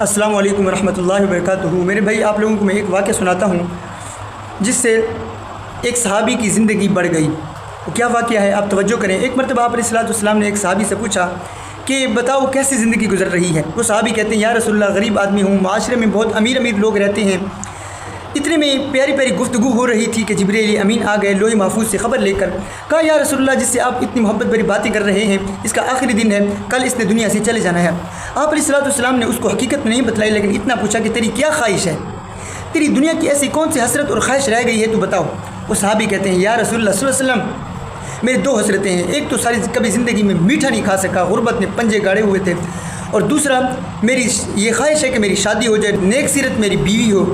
السلام علیکم ورحمۃ اللہ وبرکاتہ۔ میرے بھائی، آپ لوگوں کو میں ایک واقعہ سناتا ہوں جس سے ایک صحابی کی زندگی بڑھ گئی۔ وہ کیا واقعہ ہے، آپ توجہ کریں۔ ایک مرتبہ آپ علیہ الصلوۃ والسلام نے ایک صحابی سے پوچھا کہ بتاؤ کیسی زندگی گزر رہی ہے۔ وہ صحابی کہتے ہیں یا رسول اللہ، غریب آدمی ہوں، معاشرے میں بہت امیر لوگ رہتے ہیں۔ اتنے میں پیاری پیاری گفتگو ہو رہی تھی کہ جبریل امین آ گئے لوح محفوظ سے خبر لے کر۔ کہا یا رسول اللہ، جس سے آپ اتنی محبت بھری باتیں کر رہے ہیں، اس کا آخری دن ہے، کل اس نے دنیا سے چلے جانا ہے۔ آپ علیہ الصلوۃ والسلام نے اس کو حقیقت میں نہیں بتلائی، لیکن اتنا پوچھا کہ تیری کیا خواہش ہے، تیری دنیا کی ایسی کون سی حسرت اور خواہش رہ گئی ہے، تو بتاؤ۔ وہ صحابی کہتے ہیں یا رسول اللہ صلی اللہ علیہ وسلم، میرے دو حسرتیں ہیں۔ ایک تو ساری کبھی زندگی میں میٹھا نہیں کھا سکا، غربت نے پنجے گاڑے ہوئے تھے، اور دوسرا میری یہ خواہش ہے کہ میری شادی ہو جائے، نیک سیرت میری بیوی ہو۔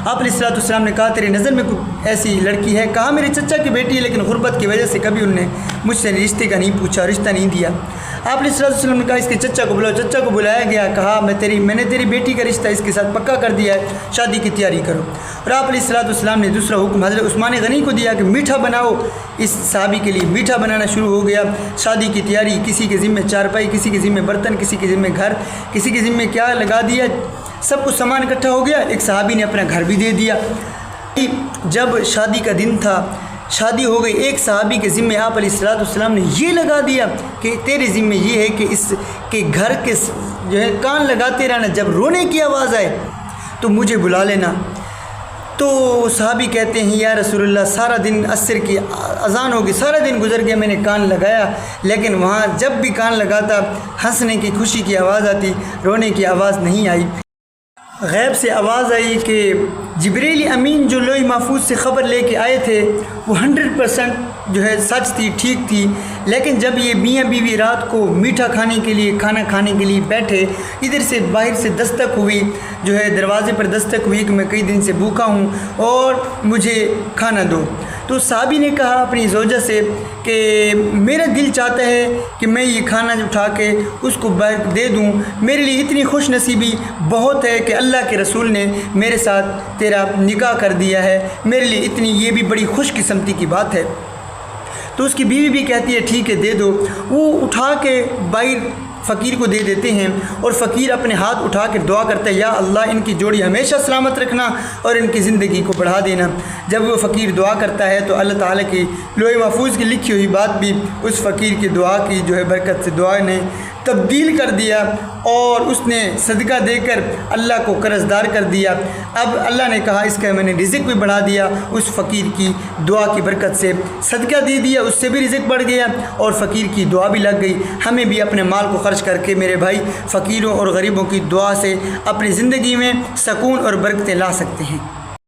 آپ علیہ الصلوۃ والسلام نے کہا تیری نظر میں کوئی ایسی لڑکی ہے؟ کہا میرے چچا کی بیٹی ہے، لیکن غربت کی وجہ سے کبھی ان نے مجھ سے رشتے کا نہیں پوچھا، رشتہ نہیں دیا۔ آپ علیہ الصلوۃ والسلام نے کہا اس کے چچا کو بلاؤ۔ چچا کو بلایا گیا، کہا میں نے تیری بیٹی کا رشتہ اس کے ساتھ پکا کر دیا ہے، شادی کی تیاری کرو۔ اور آپ علیہ الصلوۃ والسلام نے دوسرا حکم حضرت عثمان غنی کو دیا کہ میٹھا بناؤ۔ اس صحابی کے لیے میٹھا بنانا شروع ہو گیا۔ شادی کی تیاری، کسی کے ذمہ چارپائی، کسی کے ذمہ برتن، کسی کے ذمہ گھر، کسی کے ذمہ کیا لگا دیا، سب کچھ سامان اکٹھا ہو گیا۔ ایک صحابی نے اپنا گھر بھی دے دیا۔ جب شادی کا دن تھا، شادی ہو گئی، ایک صحابی کے ذمہ آپ علیہ الصلوۃ والسلام نے یہ لگا دیا کہ تیرے ذمہ یہ ہے کہ اس کے گھر کے جو ہے کان لگاتے رہنا، جب رونے کی آواز آئے تو مجھے بلا لینا۔ تو صحابی کہتے ہیں یا رسول اللہ، سارا دن عصر کی اذان ہوگی، سارا دن گزر گیا، میں نے کان لگایا، لیکن وہاں جب بھی کان لگاتا ہنسنے کی، خوشی کی آواز آتی، رونے کی آواز نہیں آئی۔ غیب سے آواز آئی کہ جبریل امین جو لوح محفوظ سے خبر لے کے آئے تھے وہ 100% جو ہے سچ تھی، ٹھیک تھی، لیکن جب یہ میاں بیوی رات کو میٹھا کھانے کے لیے، کھانا کھانے کے لیے بیٹھے، ادھر سے باہر سے دستک ہوئی، جو ہے دروازے پر دستک ہوئی کہ میں کئی دن سے بھوکا ہوں اور مجھے کھانا دو۔ تو صحابی نے کہا اپنی زوجہ سے کہ میرا دل چاہتا ہے کہ میں یہ کھانا اٹھا کے اس کو دے دوں، میرے لیے اتنی خوش نصیبی بہت ہے کہ اللہ کے رسول نے میرے ساتھ تیرا نکاح کر دیا ہے، میرے لیے اتنی یہ بھی بڑی خوش قسمتی کی بات ہے۔ تو اس کی بیوی بھی کہتی ہے ٹھیک ہے دے دو۔ وہ اٹھا کے باہر فقیر کو دے دیتے ہیں، اور فقیر اپنے ہاتھ اٹھا کے دعا کرتا ہے یا اللہ ان کی جوڑی ہمیشہ سلامت رکھنا اور ان کی زندگی کو بڑھا دینا۔ جب وہ فقیر دعا کرتا ہے تو اللہ تعالیٰ کی لوح محفوظ کی لکھی ہوئی بات بھی اس فقیر کی دعا کی جو ہے برکت سے دعا نے تبدیل کر دیا، اور اس نے صدقہ دے کر اللہ کو قرض دار کر دیا۔ اب اللہ نے کہا اس کا میں نے رزق بھی بڑھا دیا، اس فقیر کی دعا کی برکت سے صدقہ دے دیا، اس سے بھی رزق بڑھ گیا اور فقیر کی دعا بھی لگ گئی۔ ہمیں بھی اپنے مال کو خرچ کر کے میرے بھائی فقیروں اور غریبوں کی دعا سے اپنی زندگی میں سکون اور برکتیں لا سکتے ہیں۔